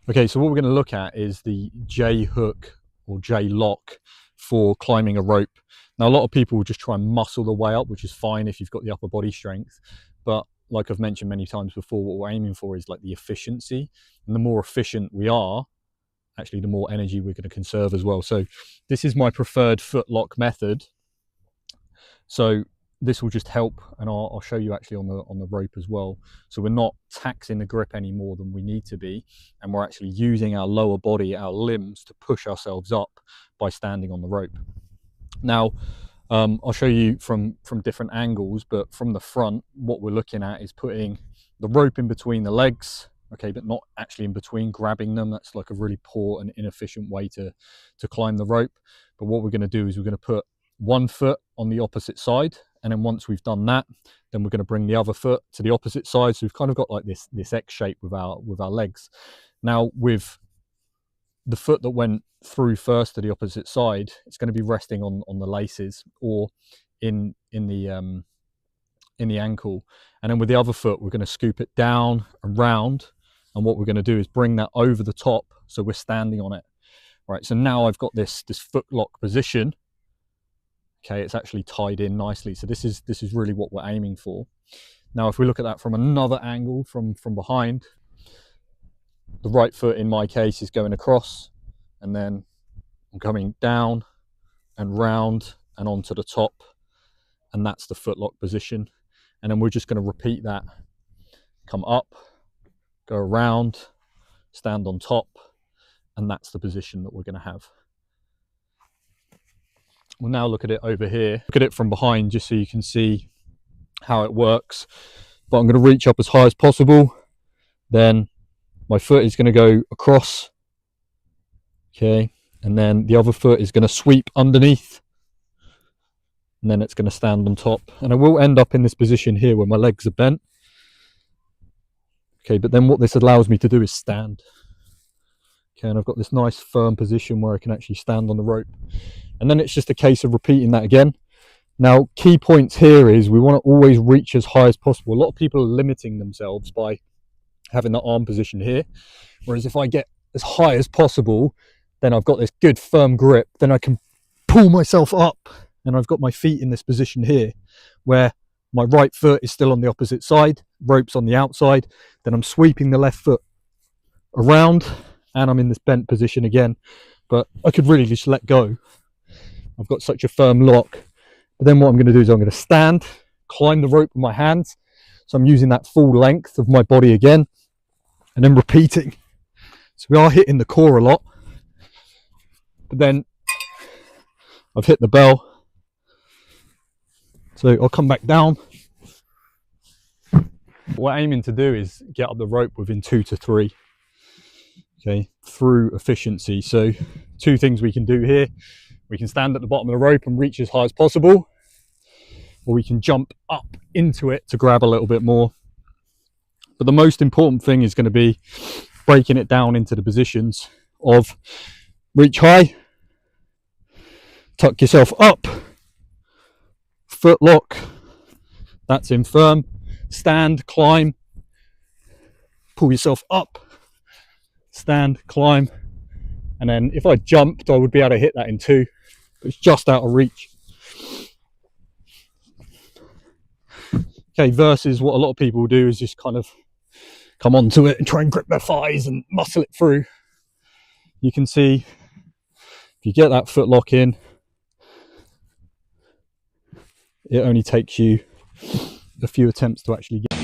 Okay, so what we're going to look at is the J hook or J lock for climbing a rope. Now, a lot of people will just try and muscle the way up, which is fine if you've got the upper body strength. But like I've mentioned many times before, what we're aiming for is like the efficiency. And the more efficient we are, actually, the more energy we're going to conserve as well. So this is my preferred foot lock method. So this will just help, and I'll show you actually on the rope as well. So we're not taxing the grip any more than we need to be, and we're actually using our lower body, our limbs, to push ourselves up by standing on the rope. Now, I'll show you from different angles, but from the front, what we're looking at is putting the rope in between the legs, okay, but not actually in between, grabbing them. That's like a really poor and inefficient way to climb the rope. But what we're going to do is we're going to put one foot on the opposite side, and then once we've done that, then we're going to bring the other foot to the opposite side. So we've kind of got like this X shape with our legs. Now, with the foot that went through first to the opposite side, it's going to be resting on the laces or in the ankle, and then with the other foot we're going to scoop it down and round, and what we're going to do is bring that over the top so we're standing on it. Right, so now I've got this foot lock position. Okay, it's actually tied in nicely. So this is really what we're aiming for. Now, if we look at that from another angle, from behind, the right foot in my case is going across, and then I'm coming down and round and onto the top, and that's the foot lock position. And then we're just going to repeat that. Come up, go around, stand on top, and that's the position that we're going to have. We'll now look at it over here. Look at it from behind just so you can see how it works. But I'm going to reach up as high as possible. Then my foot is going to go across. Okay. And then the other foot is going to sweep underneath. And then it's going to stand on top. And I will end up in this position here where my legs are bent. Okay. But then what this allows me to do is stand. Okay. And I've got this nice firm position where I can actually stand on the rope. And then it's just a case of repeating that again. Now, key points here is we want to always reach as high as possible. A lot of people are limiting themselves by having the arm position here. Whereas if I get as high as possible, then I've got this good firm grip. Then I can pull myself up, and I've got my feet in this position here where my right foot is still on the opposite side, rope's on the outside. Then I'm sweeping the left foot around, and I'm in this bent position again. But I could really just let go. I've got such a firm lock. But then what I'm going to do is I'm going to stand, climb the rope with my hands. So I'm using that full length of my body again, and then repeating. So we are hitting the core a lot. But then I've hit the bell. So I'll come back down. What we're aiming to do is get up the rope within 2 to 3. Okay, through efficiency. So 2 things we can do here. We can stand at the bottom of the rope and reach as high as possible, or we can jump up into it to grab a little bit more. But the most important thing is going to be breaking it down into the positions of reach high, tuck yourself up, foot lock, that's in firm, stand, climb, pull yourself up, stand, climb, and then if I jumped I would be able to hit that in 2. It's just out of reach. Okay, versus what a lot of people do is just kind of come onto it and try and grip their thighs and muscle it through. You can see if you get that foot lock in, it only takes you a few attempts to actually get.